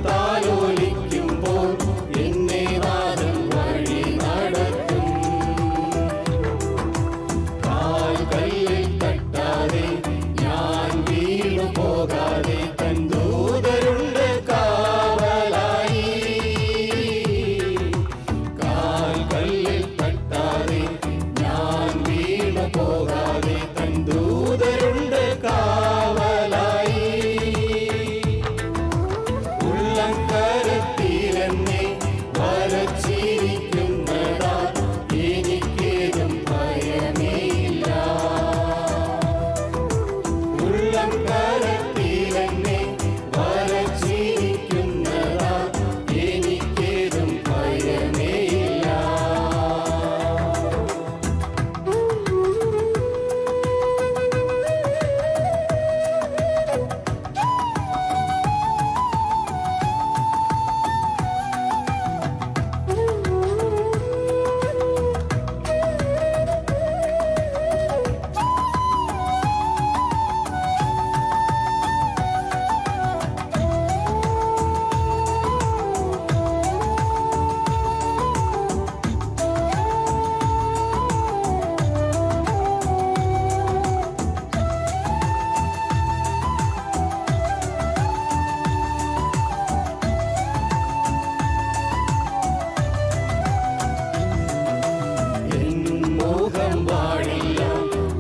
താലോലിക്കുമ്പോൾ എന്നെ നാഥൻ വഴി നടത്തും. കാൽക്കല്ലിൽ തട്ടാതെ ഞാൻ വീണു പോകാതെ തൻ ദൂതരുണ്ട് കാവലായി. കാൽക്കല്ലിൽ തട്ടാതെ ഞാൻ വീണു പോകാതെ തൻ ദൂതരുണ്ട് കാവലായി. ഉള്ളംകരത്തിലെന്നെ വരച്ചിരിക്കുന്നതാ എനിക്കേതും ഭയമേയില്ല. ഉള്ളംകരത്തിലെന്നെ വരച്ചിരിക്കുന്നതാ എനിക്കേതും ഭയമേയില്ല.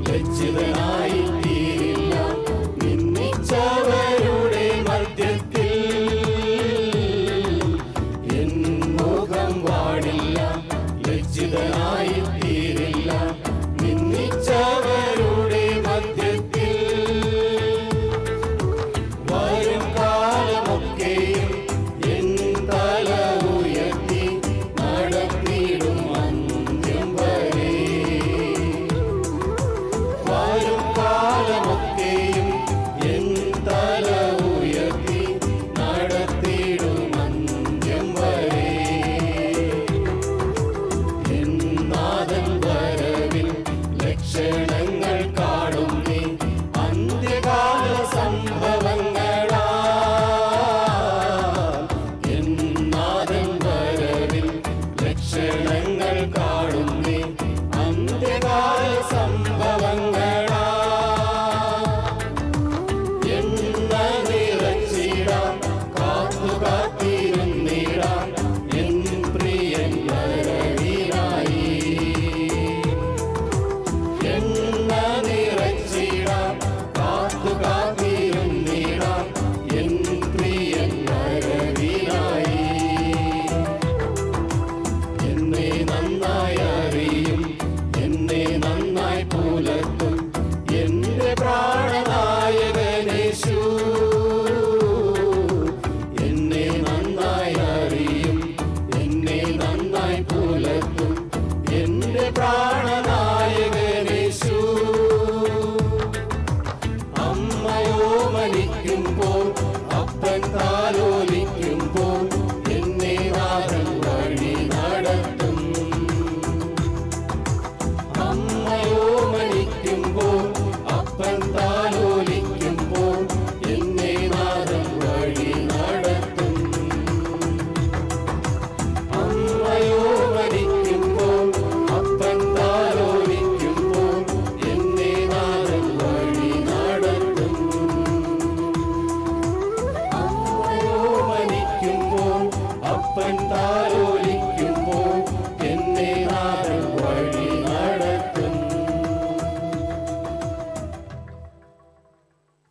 ലജ്ജിതനായി തീരില്ല നിന്ദിച്ചവരുടെ മധ്യത്തിൽ. എൻ മുഖം വാടില്ല, ലജ്ജിതനായി തീരില്ല നിന്ദിച്ചവരുടെ മധ്യത്തിൽ. വരും കാലമൊക്കെയും എൻ തല ഉയർത്തി നടത്തിയിടും അന്ത്യം വരെ. വരും കാലമൊക്കെയും എൻ തല ഉയർത്തി നടത്തിയിടും അന്ത്യം വരെ. എൻ നാഥൻ വരവിൽ ലക്ഷണങ്ങൾ കാണുന്നേ അന്ത്യകാല സംഭവങ്ങളാൽ. എൻ നാഥൻ വരവിൽ ലക്ഷണങ്ങൾ കാണുന്നേ അന്ത്യകാല സംഭവങ്ങളാ. എന്ന നിറച്ചിടാം കാത്തുക